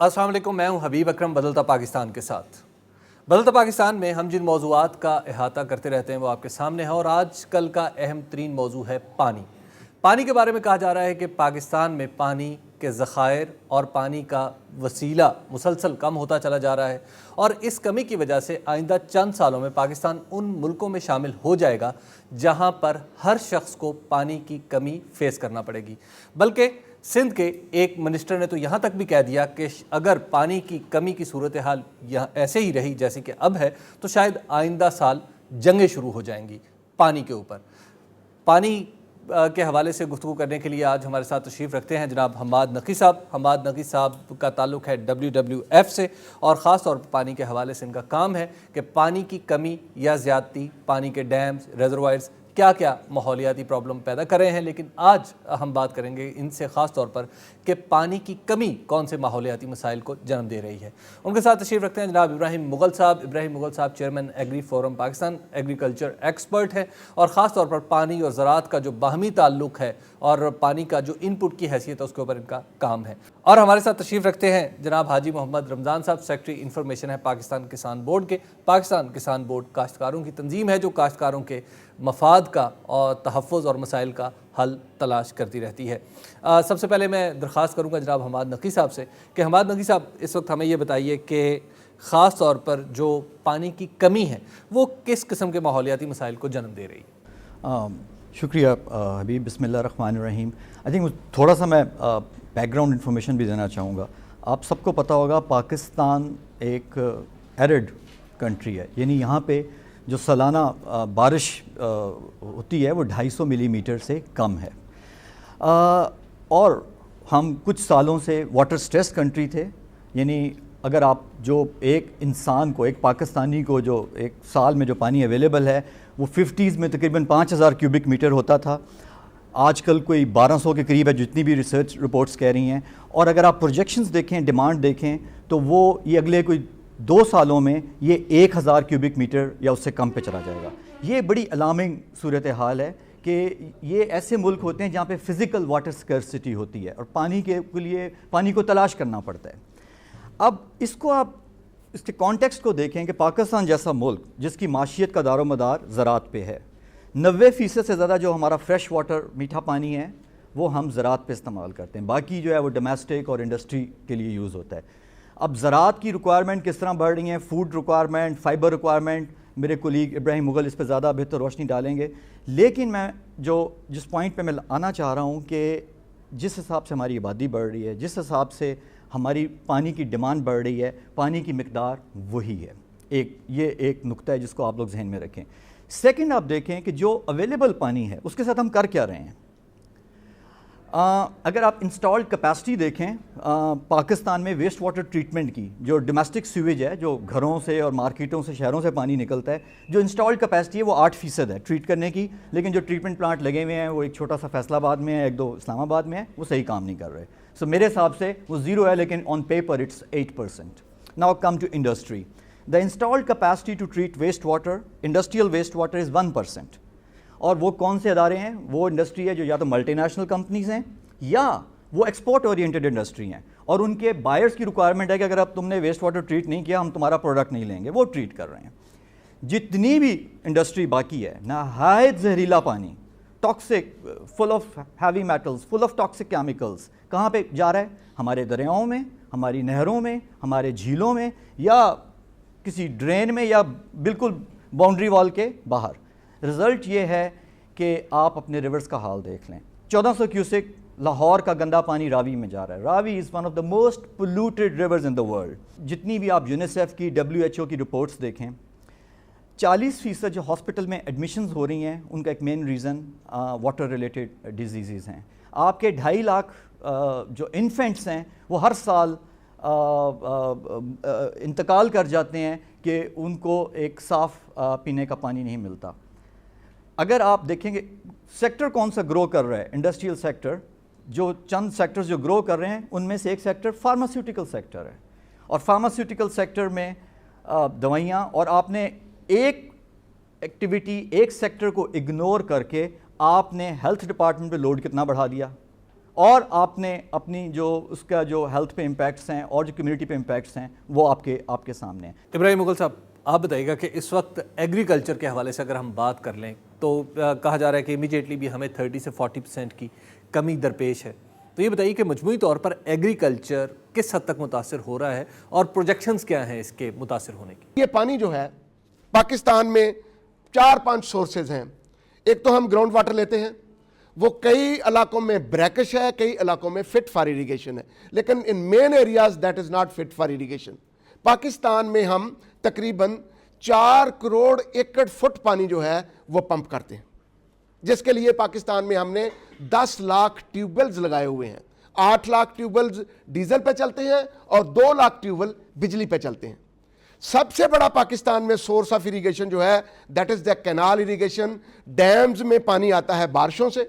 अस्सलाम वालेकुम, मैं हूं हबीब अकरम बदलता पाकिस्तान के साथ। बदलता पाकिस्तान में हम जिन मौज़ूआत का अहाता करते रहते हैं वो आपके सामने है और आज कल का अहम तरीन मौजू है पानी। पानी के बारे में कहा जा रहा है कि पाकिस्तान में पानी के ज़खायर और पानी का वसीला मुसलसल कम होता चला जा रहा है और इस कमी की वजह से आइंदा चंद सालों में पाकिस्तान उन मुल्कों में शामिल हो जाएगा जहां पर हर शख्स को पानी की कमी फेस करना पड़ेगी। बल्कि सिंध के एक मिनिस्टर ने तो यहाँ तक भी कह दिया कि अगर पानी की कमी की सूरत हाल यहाँ ऐसे ही रही जैसे कि अब है तो शायद आइंदा साल जंगें शुरू हो जाएंगी पानी के ऊपर। पानी के हवाले से गुफ्तगू करने के लिए आज हमारे साथ तशरीफ़ रखते हैं जनाब हम्माद नकी साहब। हम्माद नकी साहब का ताल्लुक़ है WWF से और ख़ास तौर पर पानी के हवाले से इनका काम है कि पानी की कमी या ज़्यादती, पानी के डैम्स, रिजर्वायर्स क्या क्या माहौलियाती प्रॉब्लम पैदा कर रहे हैं। लेकिन आज हम बात करेंगे इनसे ख़ास तौर पर कि पानी की कमी कौन से माहौलियाती मसाइल को जन्म दे रही है। उनके साथ तशरीफ़ रखते हैं जनाब इब्राहिम मुगल साहब। इब्राहिम मुगल साहब chairman agri forum Pakistan, agriculture expert हैं और ख़ास तौर पर पानी और ज़राअत का जो बाहमी ताल्लुक़ है और पानी का जो इनपुट की हैसियत है उसके ऊपर इनका काम है। और हमारे साथ तशरीफ़ रखते हैं जनाब हाजी मोहम्मद रमज़ान साहब, सेक्रेटरी इंफॉर्मेशन है पाकिस्तान किसान बोर्ड के। पाकिस्तान किसान बोर्ड काश्तकारों की तंजीम है जो काश्तकारों के मफाद का और तहफ़्फ़ुज़ और मसाइल का हल तलाश करती रहती है। सबसे पहले मैं दरख्वास्त करूँगा जनाब हम्माद नकी साहब से कि हम्माद नकी साहब इस वक्त हमें ये बताइए कि ख़ास तौर पर जो पानी की कमी है वो किस किस्म के माहौलियाती मसाइल को जन्म दे रही है। शुक्रिया हबीब। बिस्मिल्लाहिर्रहमानिर्रहीम। आई थिंक थोड़ा सा मैं बैकग्राउंड इन्फॉर्मेशन भी देना चाहूँगा। आप सबको पता होगा पाकिस्तान एक एरिड कंट्री है, यानी यहाँ पे जो सालाना बारिश होती है वो 250 मिलीमीटर से कम है और हम कुछ सालों से वाटर स्ट्रेस कंट्री थे। यानी अगर आप जो एक इंसान को, एक पाकिस्तानी को जो एक साल में जो पानी अवेलेबल है वो 50s में तकरीबन 5000 क्यूबिक मीटर होता था, आजकल कोई 1200 के करीब है जितनी भी रिसर्च रिपोर्ट्स कह रही हैं। और अगर आप प्रोजेक्शंस देखें, डिमांड देखें तो वो ये अगले कोई 2 सालों में ये 1000 क्यूबिक मीटर या उससे कम पे चला जाएगा। ये बड़ी अलार्मिंग सूरत हाल है कि ये ऐसे मुल्क होते हैं जहाँ पे फ़िज़िकल वाटर स्कर्सिटी होती है और पानी के लिए पानी को तलाश करना पड़ता है। अब इसको आप इसके कॉन्टेक्स्ट को देखें कि पाकिस्तान जैसा मुल्क जिसकी माशियत का दारोमदार ज़राअत पे है, 90% से ज़्यादा जो हमारा फ्रेश वाटर मीठा पानी है वो हम ज़राअत पे इस्तेमाल करते हैं, बाकी जो है वो डोमेस्टिक और इंडस्ट्री के लिए यूज़ होता है। अब ज़राअत की रिक्वायरमेंट किस तरह बढ़ रही हैं, फूड रिक्वायरमेंट, फाइबर रिक्वायरमेंट, मेरे कोलीग इब्राहिम मुगल इस पर ज़्यादा बेहतर रोशनी डालेंगे। लेकिन मैं जिस पॉइंट पे मैं आना चाह रहा हूँ कि जिस हिसाब से हमारी आबादी बढ़ रही है, जिस हिसाब से हमारी पानी की डिमांड बढ़ रही है, पानी की मिकदार वही है। ये एक नुक्ता है जिसको आप लोग जहन में रखें। सेकंड, आप देखें कि जो अवेलेबल पानी है उसके साथ हम कर क्या रहे हैं। अगर आप इंस्टॉल्ड कैपेसिटी देखें पाकिस्तान में वेस्ट वाटर ट्रीटमेंट की, जो डोमेस्टिक सीवेज है जो घरों से और मार्केटों से, शहरों से पानी निकलता है, जो इंस्टॉल्ड कैपेसिटी है वो 8% है ट्रीट करने की। लेकिन जो ट्रीटमेंट प्लांट लगे हुए हैं वो एक छोटा सा फैसलाबाद में है, 1-2 इस्लामाबाद में है, वो सही काम नहीं कर रहे। सो मेरे हिसाब से वो 0 है, लेकिन on paper it's 8%। Now come to industry. The installed capacity to treat waste water, industrial waste water is 1%। और वो कौन से अदारे हैं? वो इंडस्ट्री है जो या तो मल्टीनेशनल कंपनीज हैं या वो एक्सपोर्ट ओरिएंटेड इंडस्ट्री हैं और उनके बायर्स की रिक्वायरमेंट है कि अगर अब तुमने वेस्ट वाटर ट्रीट नहीं किया हम तुम्हारा प्रोडक्ट नहीं लेंगे, वो ट्रीट कर रहे हैं। जितनी भी इंडस्ट्री बाकी है, नहायत जहरीला पानी, toxic, full of heavy metals, full of toxic chemicals कहाँ पे जा रहा है? हमारे दरियाओं में, हमारी नहरों में, हमारे झीलों में या किसी ड्रेन में या बिल्कुल बाउंड्री वॉल के बाहर। रिज़ल्ट ये है कि आप अपने रिवर्स का हाल देख लें। 1400 क्यूसेक लाहौर का गंदा पानी रावी में जा रहा है। Ravi is one of the most polluted reverse in the world. जितनी भी आप यूनिसेफ की, WHO की रिपोर्ट्स देखें, 40% जो हॉस्पिटल में एडमिशन्स हो रही हैं उनका एक main reason water related disease हैं। आपके 2.5 लाख जो इन्फेंट्स हैं वो हर साल इंतकाल कर जाते हैं कि उनको एक साफ़ पीने का पानी नहीं मिलता। अगर आप देखेंगे सेक्टर कौन सा ग्रो कर रहा है, इंडस्ट्रियल सेक्टर, जो चंद सेक्टर्स जो ग्रो कर रहे हैं उनमें से एक सेक्टर फार्मास्यूटिकल सेक्टर है। और फार्मास्यूटिकल सेक्टर में दवाइयाँ, और आपने एक एक्टिविटी, एक सेक्टर को इग्नोर करके आपने हेल्थ डिपार्टमेंट पे लोड कितना बढ़ा दिया। اور آپ نے اپنی جو اس کا جو ہیلتھ پہ امپیکٹس ہیں اور جو کمیونٹی پہ امپیکٹس ہیں وہ آپ کے سامنے ہیں۔ ابراہیم مغل صاحب، آپ بتائیے گا کہ اس وقت ایگریکلچر کے حوالے سے اگر ہم بات کر لیں تو کہا جا رہا ہے کہ امیجیٹلی بھی ہمیں 30 سے 40% کی کمی درپیش ہے، تو یہ بتائیے کہ مجموعی طور پر ایگریکلچر کس حد تک متاثر ہو رہا ہے اور پروجیکشنز کیا ہیں اس کے متاثر ہونے کی؟ یہ پانی جو ہے پاکستان میں 4-5 سورسز ہیں۔ ایک تو ہم گراؤنڈ واٹر لیتے ہیں، وہ کئی علاقوں میں بریکش ہے، کئی علاقوں میں فٹ فار اریگیشن ہے، لیکن in main areas that is not fit for irrigation. Pakistan میں ہم تقریباً 4 کروڑ ایکڑ فٹ پانی جو ہے وہ پمپ کرتے ہیں، جس کے لیے پاکستان میں ہم نے 10 لاکھ ٹیوب ویلز لگائے ہوئے ہیں۔ 8 لاکھ ٹیوب ویلز ڈیزل پہ چلتے ہیں اور 2 لاکھ ٹیوب ویل بجلی پہ چلتے ہیں۔ سب سے بڑا پاکستان میں سورس آف اریگیشن جو ہے that is the canal irrigation. Dams میں پانی آتا ہے بارشوں سے،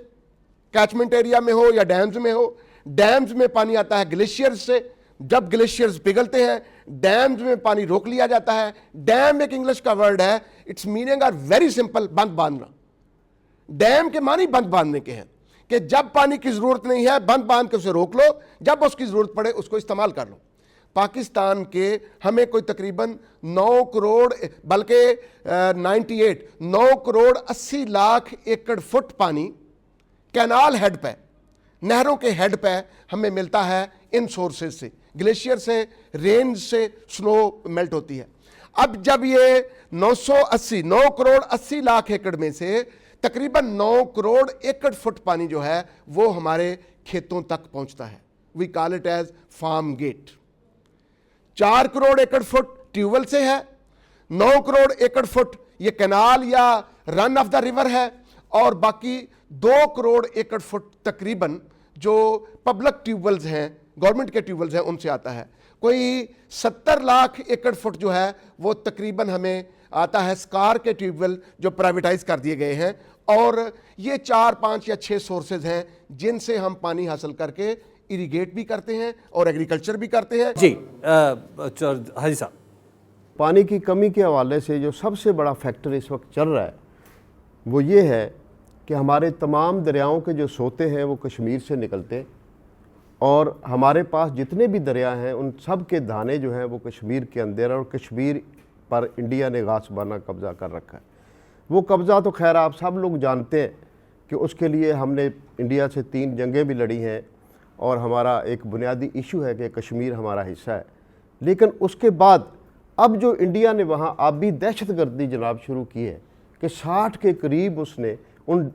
کیچمنٹ ایریا میں ہو یا ڈیمز میں ہو۔ ڈیمز میں پانی آتا ہے گلیشیئرز سے، جب گلیشیئرز پگھلتے ہیں ڈیمز میں پانی روک لیا جاتا ہے۔ ڈیم ایک انگلش کا ورڈ ہے، its meaning are very simple, بند باندھنا۔ ڈیم کے معنی بند باندھنے کے ہیں کہ جب پانی کی ضرورت نہیں ہے بند باندھ کے اسے روک لو، جب اس کی ضرورت پڑے اس کو استعمال کر لو۔ پاکستان کے ہمیں کوئی تقریباً 9 کروڑ بلکہ 9 کروڑ 80 لاکھ ایکڑ فٹ پانی کینال ہیڈ پہ، نہروں کے ہیڈ پہ ہمیں ملتا ہے ان سورسز سے، گلیشیئر سے، رینز سے سنو میلٹ ہوتی ہے۔ اب جب یہ 9 کروڑ 80 لاکھ ایکڑ میں سے تقریباً 9 کروڑ ایکڑ فٹ پانی جو ہے وہ ہمارے کھیتوں تک پہنچتا ہے، we call it as farm gate. 4 crore acre foot tubewell سے ہے، 9 کروڑ ایکڑ فٹ یہ کینال یا رن آف دا ریور ہے، اور باقی 2 کروڑ ایکڑ فٹ تقریباً جو پبلک ٹیوبلز ہیں، گورنمنٹ کے ٹیوبلز ہیں، ان سے آتا ہے۔ کوئی 70 لاکھ ایکڑ فٹ جو ہے وہ تقریباً ہمیں آتا ہے سکار کے ٹیوبل جو پرائیویٹائز کر دیے گئے ہیں، اور یہ 4، 5 یا 6 سورسز ہیں جن سے ہم پانی حاصل کر کے اریگیٹ بھی کرتے ہیں اور ایگریکلچر بھی کرتے ہیں۔ جی حاجی صاحب، پانی کی کمی کے حوالے سے جو سب سے بڑا فیکٹر اس وقت چل رہا ہے وہ یہ ہے کہ ہمارے تمام دریاؤں کے جو سوتے ہیں وہ کشمیر سے نکلتے، اور ہمارے پاس جتنے بھی دریا ہیں ان سب کے دھانے جو ہیں وہ کشمیر کے اندر، اور کشمیر پر انڈیا نے غاصبانہ قبضہ کر رکھا ہے۔ وہ قبضہ تو خیر آپ سب لوگ جانتے ہیں کہ اس کے لیے ہم نے انڈیا سے 3 جنگیں بھی لڑی ہیں، اور ہمارا ایک بنیادی ایشو ہے کہ کشمیر ہمارا حصہ ہے۔ لیکن اس کے بعد اب جو انڈیا نے وہاں آبی دہشت گردی جناب شروع کی ہے کہ 60 کے قریب اس نے ان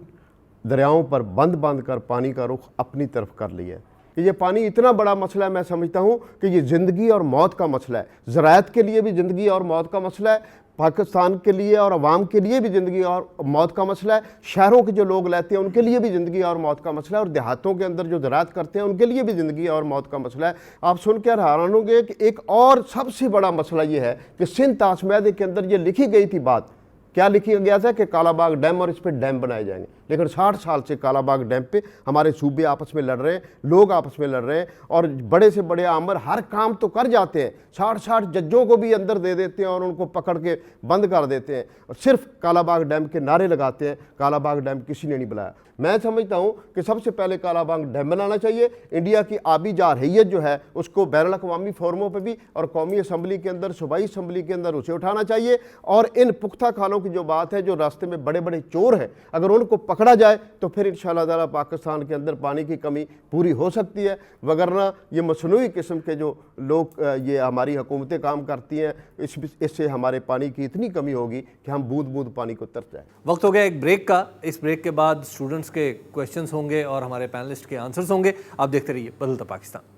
دریاؤں پر بند باندھ کر پانی کا رخ اپنی طرف کر لیا ہے کہ یہ پانی اتنا بڑا مسئلہ ہے۔ میں سمجھتا ہوں کہ یہ زندگی اور موت کا مسئلہ ہے، زراعت کے لیے بھی زندگی اور موت کا مسئلہ ہے، پاکستان کے لیے اور عوام کے لیے بھی زندگی اور موت کا مسئلہ ہے، شہروں کے جو لوگ لیتے ہیں ان کے لیے بھی زندگی اور موت کا مسئلہ ہے، اور دیہاتوں کے اندر جو زراعت کرتے ہیں ان کے لیے بھی زندگی اور موت کا مسئلہ ہے۔ آپ سن کے حیران ہوں گے کہ ایک اور سب سے بڑا مسئلہ یہ ہے کہ سندھ طاس معاہدے کے اندر یہ لکھی گئی تھی بات، کیا لکھی گیا تھا کہ کالا باغ ڈیم اور اس پہ ڈیم بنائے جائیں گے، لیکن 60 سال سے کالا باغ ڈیم پہ ہمارے صوبے آپس میں لڑ رہے ہیں، لوگ آپس میں لڑ رہے ہیں، اور بڑے سے بڑے آمر ہر کام تو کر جاتے ہیں، 60 ججوں کو بھی اندر دے دیتے ہیں اور ان کو پکڑ کے بند کر دیتے ہیں، اور صرف کالا باغ ڈیم کے نعرے لگاتے ہیں۔ کالا باغ ڈیم کسی نے نہیں بلایا۔ میں سمجھتا ہوں کہ سب سے پہلے کالا باغ ڈیم بنانا چاہیے۔ انڈیا کی آبی جارحیت جو ہے اس کو بین الاقوامی فورموں پہ بھی اور قومی اسمبلی کے اندر، صوبائی اسمبلی کے اندر اسے اٹھانا چاہیے، اور ان پختہ کھانوں کی جو بات ہے، جو راستے میں بڑے بڑے چور ہیں، اگر ان کو پکڑا جائے تو پھر انشاءاللہ تعالیٰ پاکستان کے اندر پانی کی کمی پوری ہو سکتی ہے، وگرنہ یہ مصنوعی قسم کے جو لوگ یہ ہماری حکومتیں کام کرتی ہیں، اس سے ہمارے پانی کی اتنی کمی ہوگی کہ ہم بوند بوند پانی کو ترس جائیں۔ وقت ہو گیا ایک بریک کا۔ اس بریک کے بعد اسٹوڈنٹس کے کویشچنس ہوں گے اور ہمارے پینلسٹ کے آنسرز ہوں گے۔ آپ دیکھتے رہیے بدلتا پاکستان۔